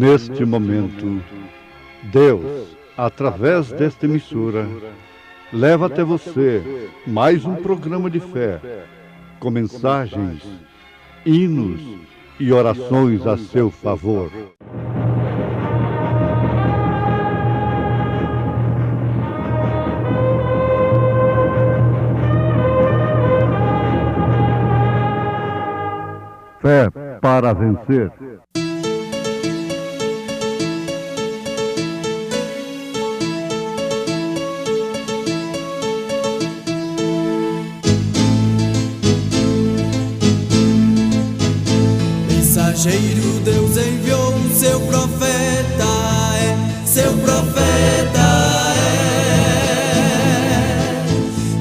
neste momento, Deus, através desta emissora, leva até você mais um programa de fé, com mensagens, hinos e orações a seu favor. Fé para vencer. Mensageiro, Deus enviou o seu profeta, seu profeta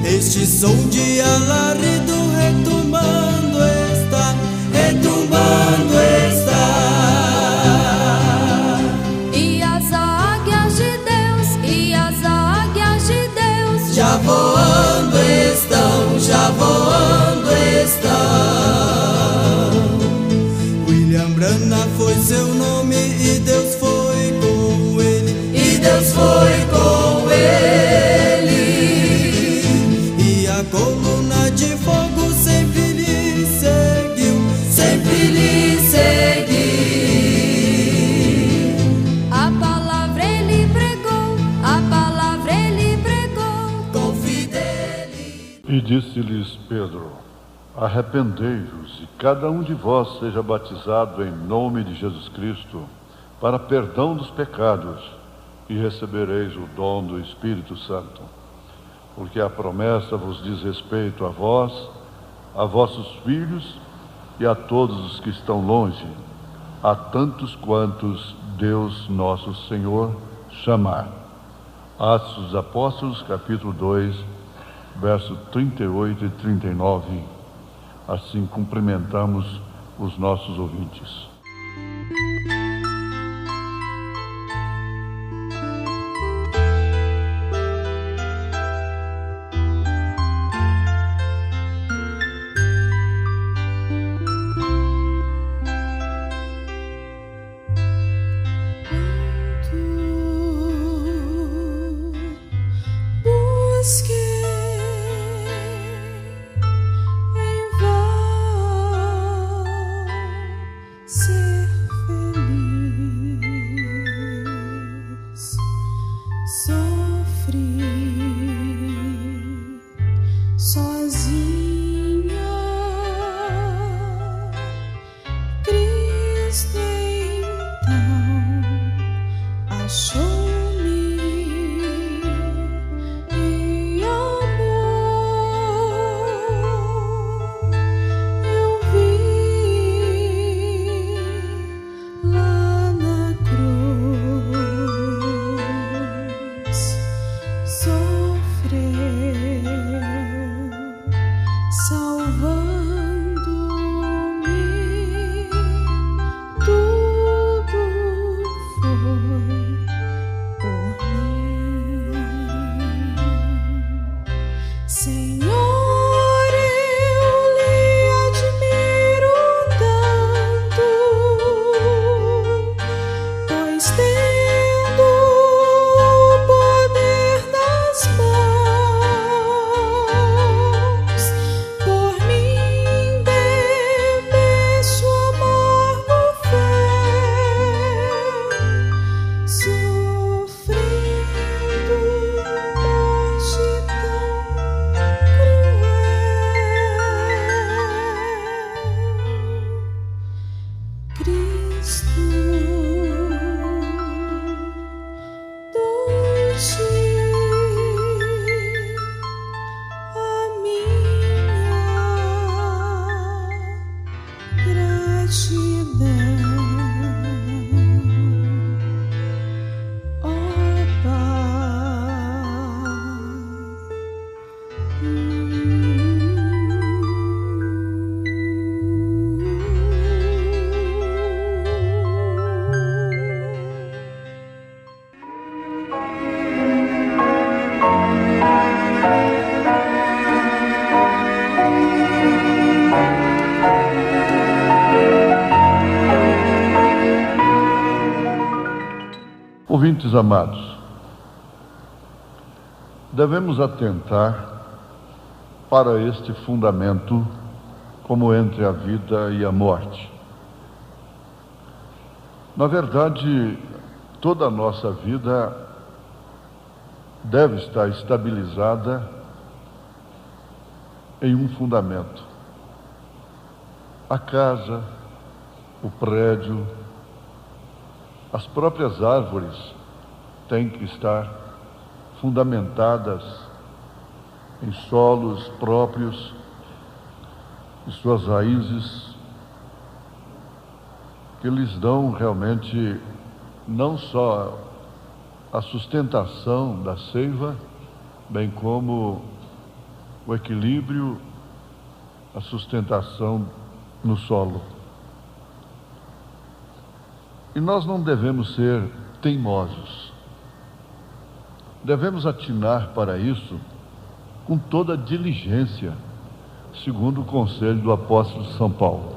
Este som de alarido retumbando está, E as águias de Deus, já voando estão. William Branham foi seu nome e Deus foi com ele, E a coluna de fogo sempre lhe seguiu, A palavra ele pregou, com fidelidade. E disse-lhes Pedro: arrependei-vos e cada um de vós seja batizado em nome de Jesus Cristo para perdão dos pecados, e recebereis o dom do Espírito Santo. Porque a promessa vos diz respeito a vós, a vossos filhos e a todos os que estão longe, a tantos quantos Deus nosso Senhor chamar. Atos dos Apóstolos, capítulo 2, versos 38 e 39. Assim cumprimentamos os nossos ouvintes. Ouvintes amados, devemos atentar para este fundamento como entre a vida e a morte. Na verdade, toda a nossa vida deve estar estabilizada em um fundamento. A casa, o prédio, as próprias árvores têm que estar fundamentadas em solos próprios e suas raízes que lhes dão realmente não só a sustentação da seiva, bem como o equilíbrio, a sustentação no solo. E nós não devemos ser teimosos. Devemos atinar para isso com toda diligência, segundo o conselho do apóstolo São Paulo.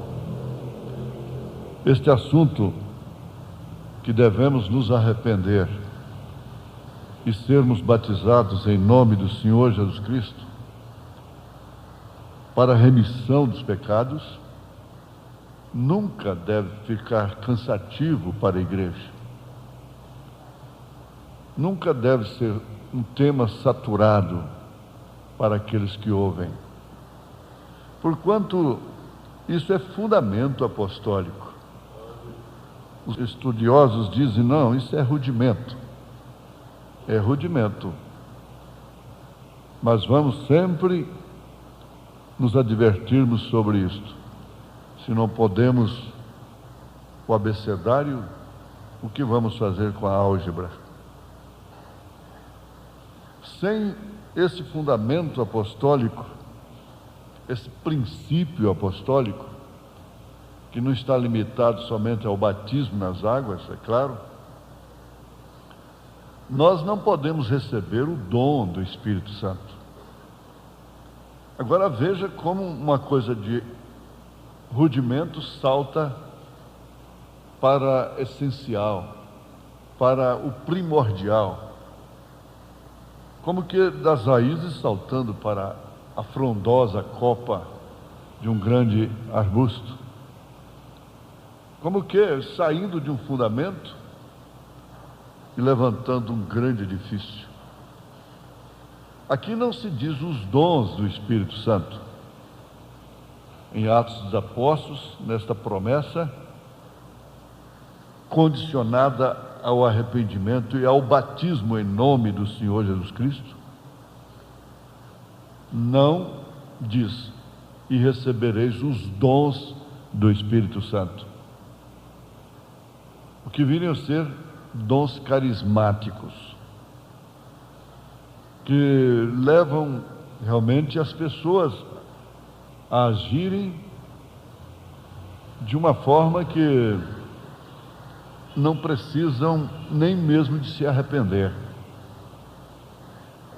Este assunto que devemos nos arrepender e sermos batizados em nome do Senhor Jesus Cristo para a remissão dos pecados, nunca deve ficar cansativo para a igreja. Nunca deve ser um tema saturado para aqueles que ouvem. Porquanto isso é fundamento apostólico. Os estudiosos dizem, não, isso é rudimento. É rudimento. Mas vamos sempre nos advertirmos sobre isto. Se não podemos o abecedário, o que vamos fazer com a álgebra? Sem esse fundamento apostólico, esse princípio apostólico, que não está limitado somente ao batismo nas águas, é claro, nós não podemos receber o dom do Espírito Santo. Agora veja como uma coisa de rudimento salta para essencial, para o primordial, como que das raízes saltando para a frondosa copa de um grande arbusto, como que saindo de um fundamento e levantando um grande edifício. Aqui não se diz os dons do Espírito Santo. Em Atos dos Apóstolos, nesta promessa, condicionada ao arrependimento e ao batismo em nome do Senhor Jesus Cristo, não diz, e recebereis os dons do Espírito Santo, o que viriam a ser dons carismáticos, que levam realmente as pessoas a agirem de uma forma que não precisam nem mesmo de se arrepender.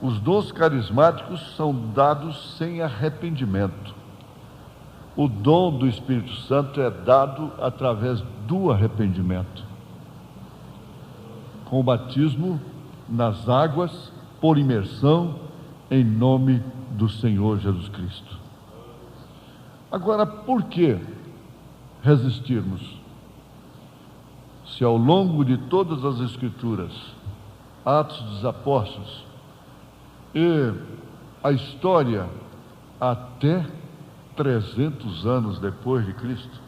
Os dons carismáticos são dados sem arrependimento. O dom do Espírito Santo é dado através do arrependimento, com o batismo nas águas, por imersão, em nome do Senhor Jesus Cristo. Agora, por que resistirmos? Se ao longo de todas as Escrituras, Atos dos Apóstolos e a história até 300 anos depois de Cristo,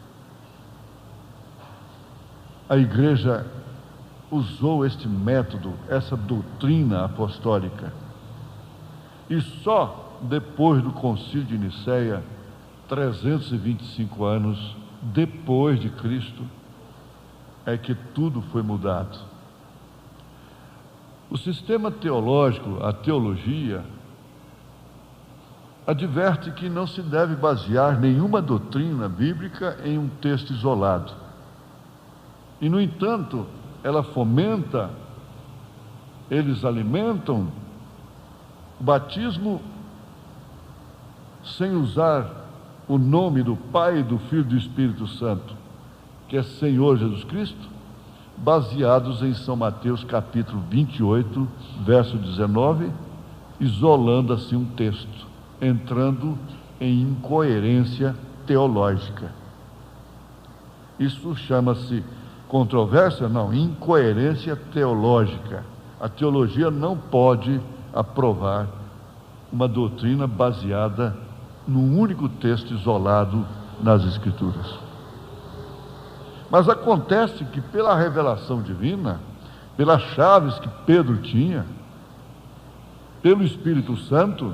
a igreja usou este método, essa doutrina apostólica, e só depois do Concílio de Nicéia, 325 anos depois de Cristo, é que tudo foi mudado. O sistema teológico, a teologia, adverte que não se deve basear nenhuma doutrina bíblica em um texto isolado. E, no entanto, ela fomenta, eles alimentam o batismo sem usar o nome do Pai, do Filho e do Espírito Santo, que é Senhor Jesus Cristo, baseados em São Mateus capítulo 28, verso 19, isolando assim um texto, entrando em incoerência teológica. Isso chama-se controvérsia? Não, incoerência teológica. A teologia não pode aprovar uma doutrina baseada num único texto isolado nas Escrituras. Mas acontece que pela revelação divina, pelas chaves que Pedro tinha, pelo Espírito Santo,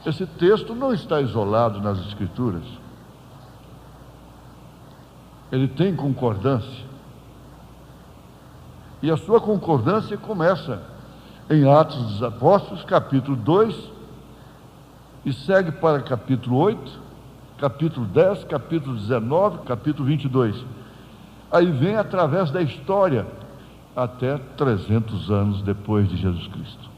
esse texto não está isolado nas Escrituras. Ele tem concordância. E a sua concordância começa em Atos dos Apóstolos, capítulo 2, e segue para capítulo 8, capítulo 10, capítulo 19, capítulo 22. Aí vem através da história, até 300 anos depois de Jesus Cristo.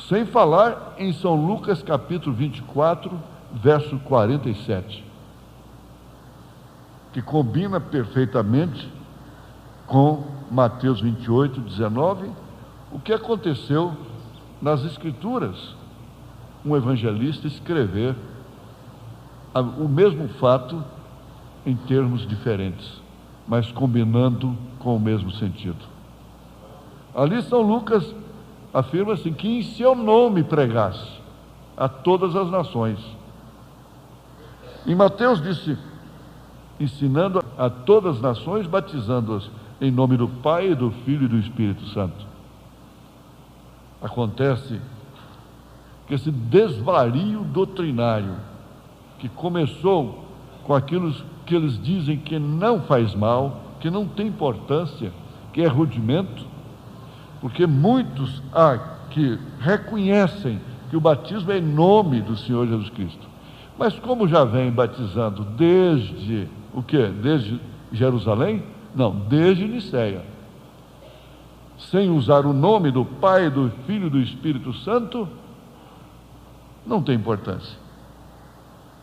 Sem falar em São Lucas, capítulo 24, verso 47, que combina perfeitamente com Mateus 28, 19, o que aconteceu nas Escrituras. Um evangelista escrever o mesmo fato em termos diferentes, mas combinando com o mesmo sentido. Ali São Lucas afirma assim, que em seu nome pregasse a todas as nações. Em Mateus disse, ensinando a todas as nações, batizando-as em nome do Pai, do Filho e do Espírito Santo. Acontece que esse desvario doutrinário, que começou com aquilo que eles dizem que não faz mal, que não tem importância, que é rudimento, porque muitos há que reconhecem que o batismo é em nome do Senhor Jesus Cristo, mas como já vem batizando desde o quê? Desde Jerusalém? Não, desde Niceia, sem usar o nome do Pai, do Filho e do Espírito Santo, não tem importância.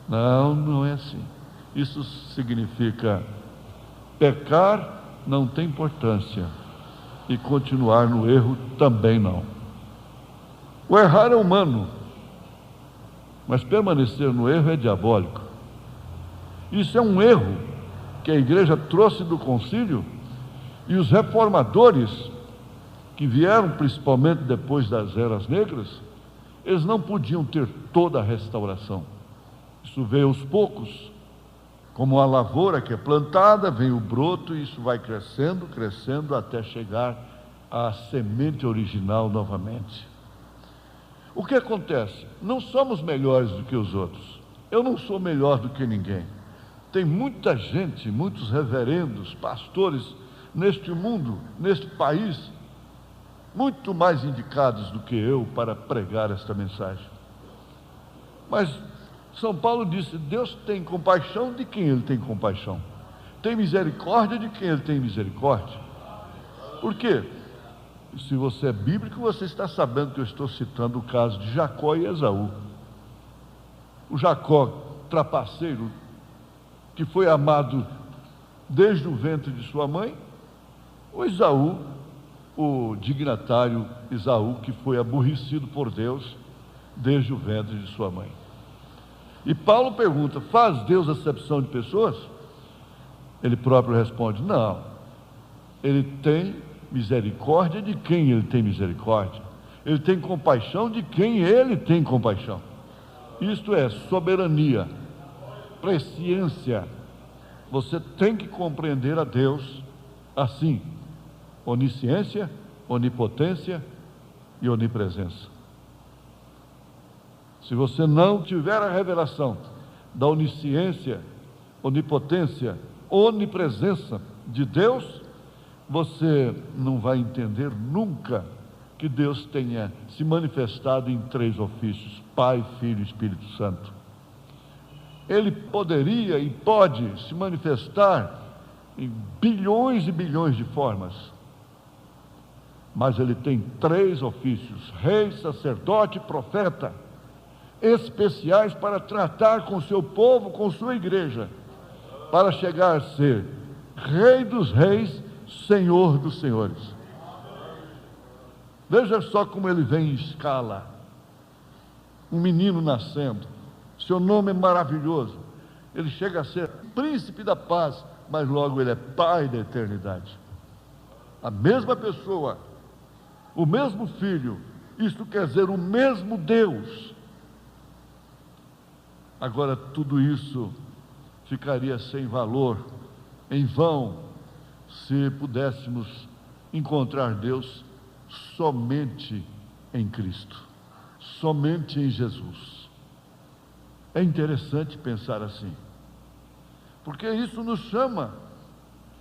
Não, não é assim. Isso significa pecar não tem importância e continuar no erro também não. O errar é humano, mas permanecer no erro é diabólico. Isso é um erro que a igreja trouxe do concílio, e os reformadores que vieram principalmente depois das eras negras, eles não podiam ter toda a restauração. Isso veio aos poucos, como a lavoura que é plantada, vem o broto e isso vai crescendo, crescendo até chegar à semente original novamente. O que acontece? Não somos melhores do que os outros. Eu não sou melhor do que ninguém. Tem muita gente, muitos reverendos, pastores neste mundo, neste país, muito mais indicados do que eu para pregar esta mensagem. Mas São Paulo disse, Deus tem compaixão de quem Ele tem compaixão, tem misericórdia de quem Ele tem misericórdia. Por quê? Se você é bíblico, você está sabendo que eu estou citando o caso de Jacó e Esaú. O Jacó, trapaceiro, que foi amado desde o ventre de sua mãe, o Esaú, o dignatário Esaú, que foi aborrecido por Deus desde o ventre de sua mãe. E Paulo pergunta, faz Deus acepção de pessoas? Ele próprio responde, não. Ele tem misericórdia de quem Ele tem misericórdia. Ele tem compaixão de quem Ele tem compaixão. Isto é soberania, presciência. Você tem que compreender a Deus assim: onisciência, onipotência e onipresença. Se você não tiver a revelação da onisciência, onipotência, onipresença de Deus, você não vai entender nunca que Deus tenha se manifestado em 3 ofícios: Pai, Filho e Espírito Santo. Ele poderia e pode se manifestar em bilhões e bilhões de formas, mas Ele tem 3 ofícios: rei, sacerdote e profeta, especiais para tratar com o seu povo, com sua igreja, para chegar a ser Rei dos reis, Senhor dos senhores. Veja só como ele vem em escala. Um menino nascendo, seu nome é maravilhoso. Ele chega a ser príncipe da paz, mas logo ele é pai da eternidade. A mesma pessoa, o mesmo filho, isto quer dizer o mesmo Deus. Agora, tudo isso ficaria sem valor, em vão, se pudéssemos encontrar Deus somente em Cristo, somente em Jesus. É interessante pensar assim, porque isso nos chama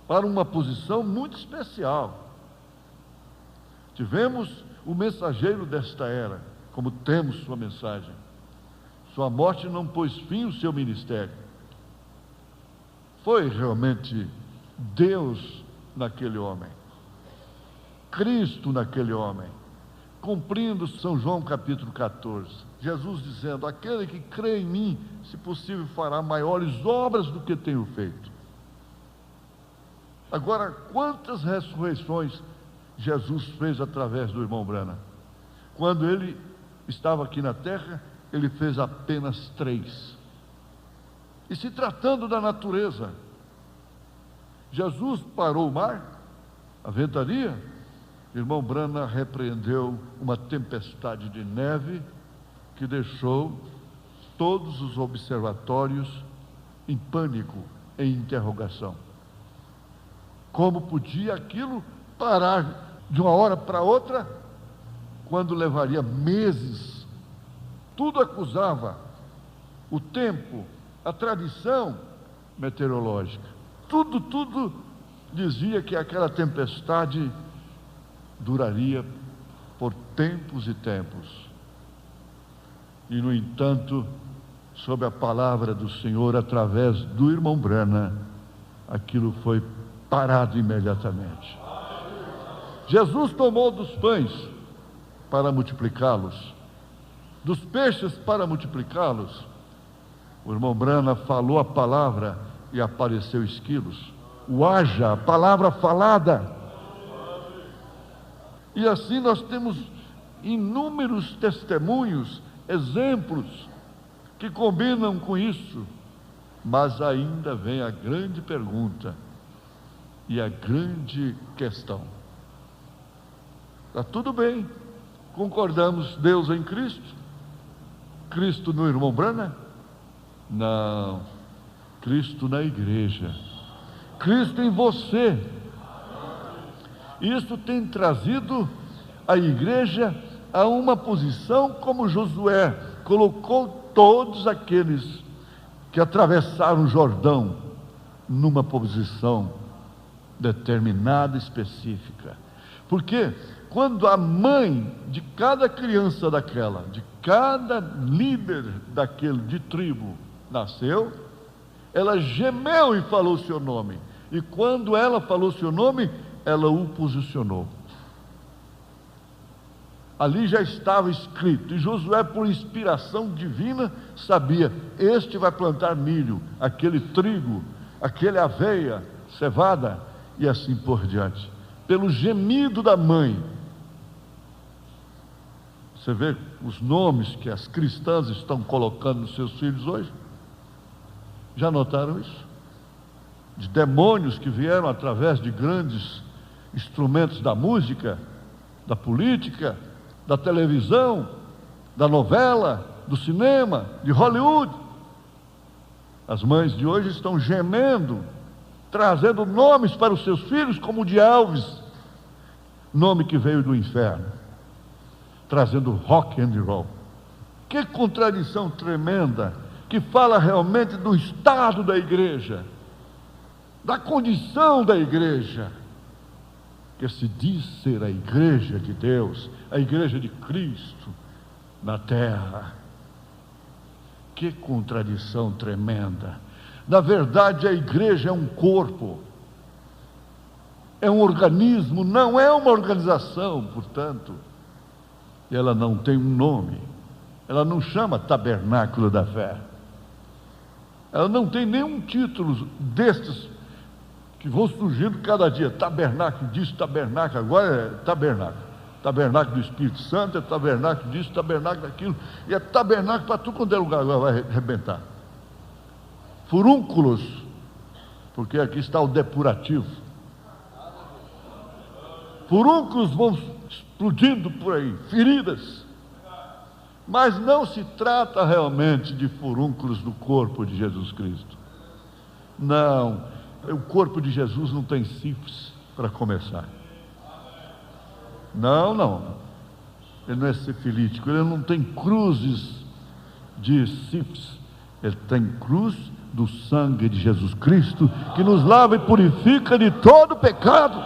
para uma posição muito especial. Tivemos o mensageiro desta era, como temos sua mensagem. Sua morte não pôs fim ao seu ministério. Foi realmente Deus naquele homem, Cristo naquele homem, cumprindo São João capítulo 14, Jesus dizendo: aquele que crê em mim, se possível, fará maiores obras do que tenho feito. Agora, quantas ressurreições Jesus fez através do irmão Branham? Quando ele estava aqui na terra, ele fez apenas 3. E se tratando da natureza, Jesus parou o mar, a ventania, o irmão Branham repreendeu uma tempestade de neve que deixou todos os observatórios em pânico, em interrogação. Como podia aquilo parar de uma hora para outra, quando levaria meses? Tudo acusava o tempo, a tradição meteorológica. Tudo dizia que aquela tempestade duraria por tempos e tempos. E, no entanto, sob a palavra do Senhor, através do irmão Branham, aquilo foi parado imediatamente. Jesus tomou dos pães para multiplicá-los, dos peixes para multiplicá-los. O irmão Branham falou a palavra e apareceu esquilos. O haja, a palavra falada. E assim nós temos inúmeros testemunhos, exemplos que combinam com isso. Mas ainda vem a grande pergunta e a grande questão. Está tudo bem, concordamos, Deus em Cristo, Cristo no irmão Branham? Não, Cristo na igreja, Cristo em você. Isso tem trazido a igreja a uma posição como Josué colocou todos aqueles que atravessaram o Jordão numa posição determinada, específica. Porque quando a mãe de cada criança daquela, de cada líder daquele de tribo nasceu, ela gemeu e falou seu nome. E quando ela falou seu nome, ela o posicionou. Ali já estava escrito, e Josué, por inspiração divina, sabia: este vai plantar milho, aquele trigo, aquele aveia, cevada, e assim por diante. Pelo gemido da mãe. Você vê os nomes que as cristãs estão colocando nos seus filhos hoje? Já notaram isso? De demônios que vieram através de grandes instrumentos da música, da política, da televisão, da novela, do cinema, de Hollywood. As mães de hoje estão gemendo, trazendo nomes para os seus filhos, como o de Elvis, nome que veio do inferno, trazendo rock and roll. Que contradição tremenda, que fala realmente do estado da igreja, da condição da igreja, que se diz ser a igreja de Deus, a igreja de Cristo na terra. Que contradição tremenda. Na verdade, a igreja é um corpo, é um organismo, não é uma organização, portanto. Ela não tem um nome, ela não chama Tabernáculo da Fé, ela não tem nenhum título destes que vão surgindo cada dia. Tabernáculo disso, tabernáculo, agora é tabernáculo. Tabernáculo do Espírito Santo, é tabernáculo disso, tabernáculo daquilo, e é tabernáculo para tudo quando é lugar, agora vai arrebentar. Furúnculos, porque aqui está o depurativo. Furúnculos vão explodindo por aí, feridas. Mas não se trata realmente de furúnculos do corpo de Jesus Cristo. Não, o corpo de Jesus não tem sífilis para começar. Não. Ele não é sifilítico, ele não tem cruzes de sífilis. Ele tem cruz do sangue de Jesus Cristo, que nos lava e purifica de todo pecado.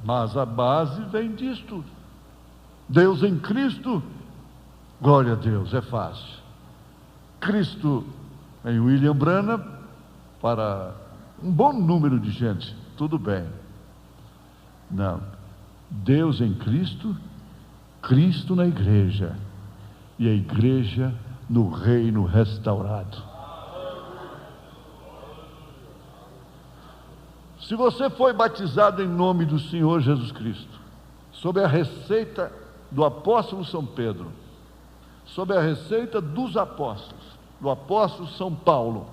Mas a base vem disto. Deus em Cristo, glória a Deus, é fácil. Cristo em William Branham, para um bom número de gente, tudo bem. Não, Deus em Cristo, Cristo na igreja, e a igreja no reino restaurado. Se você foi batizado em nome do Senhor Jesus Cristo, sob a receita do apóstolo São Pedro, sob a receita dos apóstolos, do apóstolo São Paulo,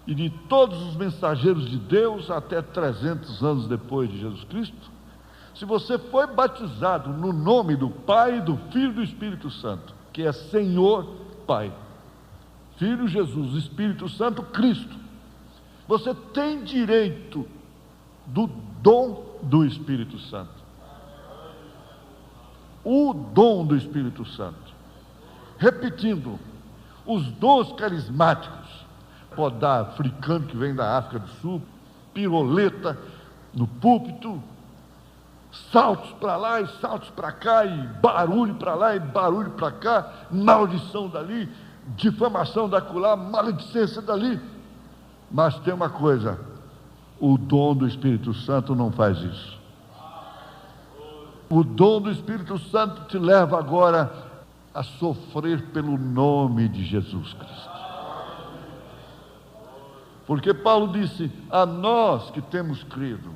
e de todos os mensageiros de Deus até 300 anos depois de Jesus Cristo, se você foi batizado no nome do Pai, do Filho e do Espírito Santo, que é Senhor Pai, Filho Jesus, Espírito Santo, Cristo, você tem direito do dom do Espírito Santo. O dom do Espírito Santo. Repetindo, os dons carismáticos, podar africano que vem da África do Sul, piroleta no púlpito, saltos para lá e saltos para cá, e barulho para lá e barulho para cá, maldição dali, difamação daquela, maledicência dali. Mas tem uma coisa, o dom do Espírito Santo não faz isso. O dom do Espírito Santo te leva agora a sofrer pelo nome de Jesus Cristo. Porque Paulo disse, a nós que temos crido,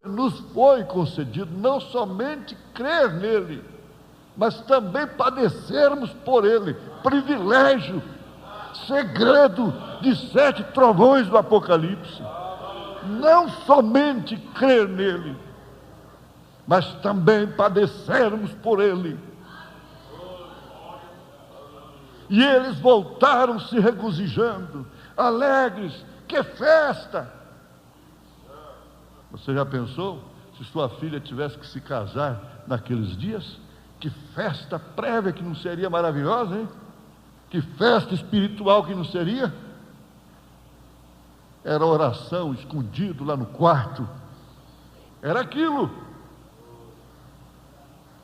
nos foi concedido não somente crer nele, mas também padecermos por ele. Privilégio, segredo de 7 trovões do Apocalipse. Não somente crer nele, mas também padecermos por ele. E eles voltaram se regozijando, alegres. Que festa! Você já pensou se sua filha tivesse que se casar naqueles dias? Que festa prévia que não seria maravilhosa, hein? Que festa espiritual que não seria? Era oração escondido lá no quarto. Era aquilo.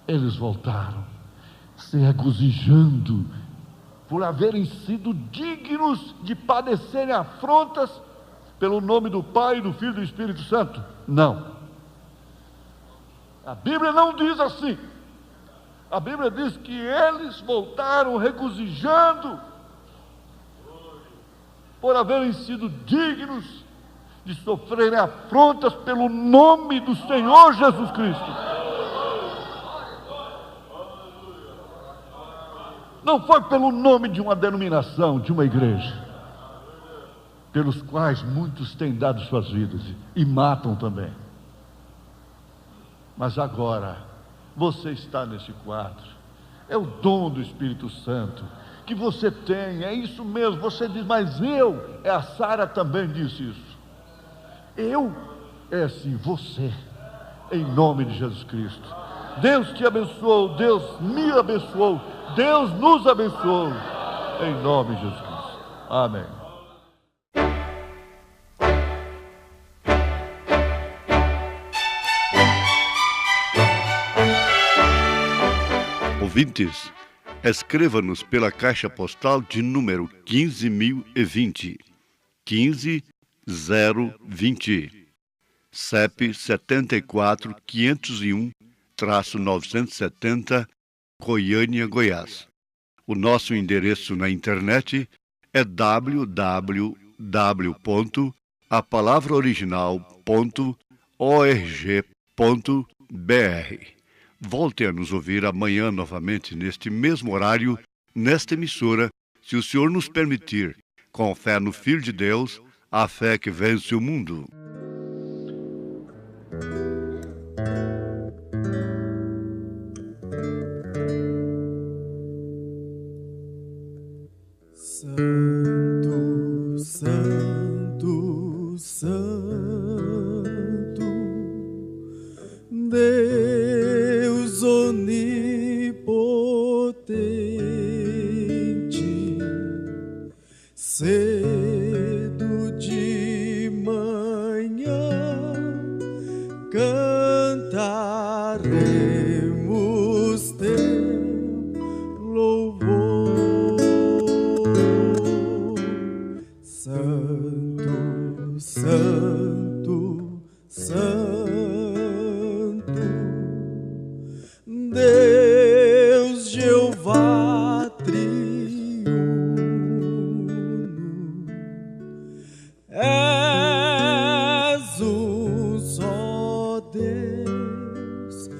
Eles voltaram se regozijando por haverem sido dignos de padecerem afrontas pelo nome do Pai, do Filho e do Espírito Santo. Não. A Bíblia não diz assim. A Bíblia diz que eles voltaram regozijando por haverem sido dignos de sofrerem afrontas pelo nome do Senhor Jesus Cristo. Não foi pelo nome de uma denominação, de uma igreja, pelos quais muitos têm dado suas vidas e matam também. Mas agora, você está nesse quadro, é o dom do Espírito Santo que você tem, é isso mesmo. Você diz, mas a Sara também disse isso. Eu, é assim, você, em nome de Jesus Cristo. Deus te abençoou, Deus me abençoou, Deus nos abençoou, em nome de Jesus Cristo. Amém. Ouvintes, escreva-nos pela caixa postal de número 15.020, 15020, CEP 74501-970, Goiânia, Goiás. O nosso endereço na internet é www.apalavraoriginal.org.br. Volte a nos ouvir amanhã novamente neste mesmo horário, nesta emissora, se o Senhor nos permitir, com fé no Filho de Deus, a fé que vence o mundo. Santo, Santo, Santo, Deus onipotente, cedo de manhã cantaremos teu louvor. Santo, Santo, Santo, Deus Jeová triuno, és um só Deus,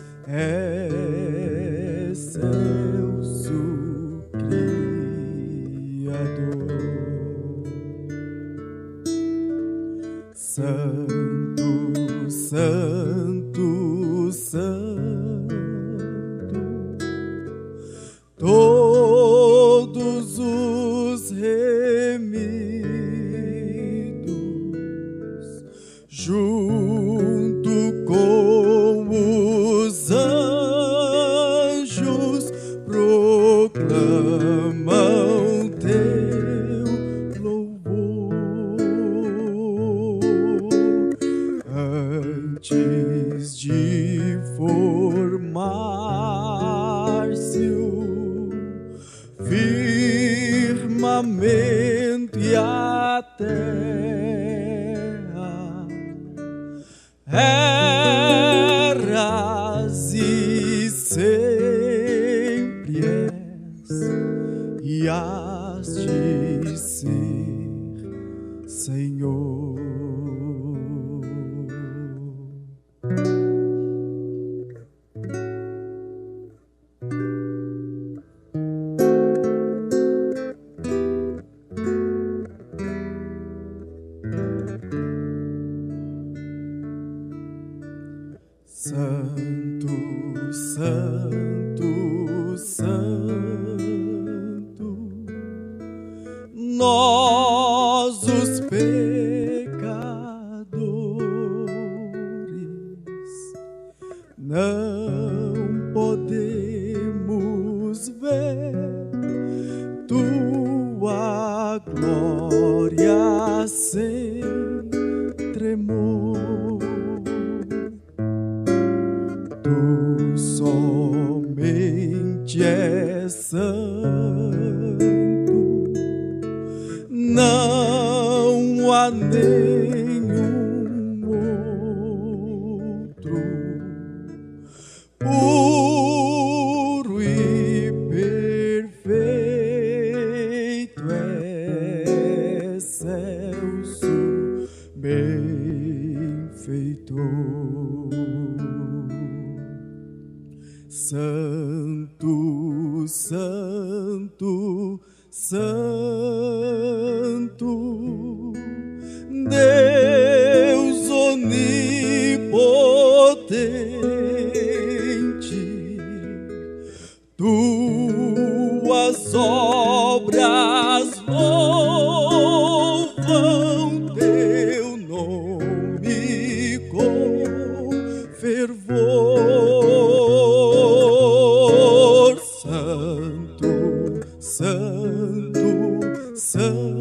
excelso Criador. Santo, Santo, Santo, todos os remidos, junto com os anjos, proclamam teu louvor. Antes de formar-se o firmamento e a terra, eras e sempre és, e has de ser, Senhor. Santo, Santo, Santo, nós os pecadores não podemos ver tua glória sem tremor. Tu somente és santo, não há nenhum outro, puro e perfeito, excelso benfeitor. Santo, Santo, Santo, Deus onipotente, tuas obras louvam teu nome com fervor. Santo, Santo,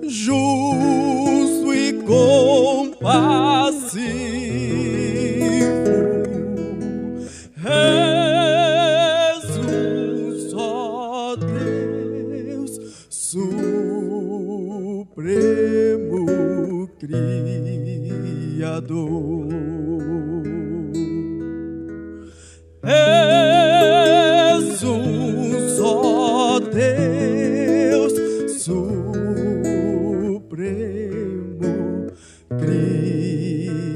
justo e compassivo, és um só Deus, supremo Criador. És um só Deus, Supremo Criador.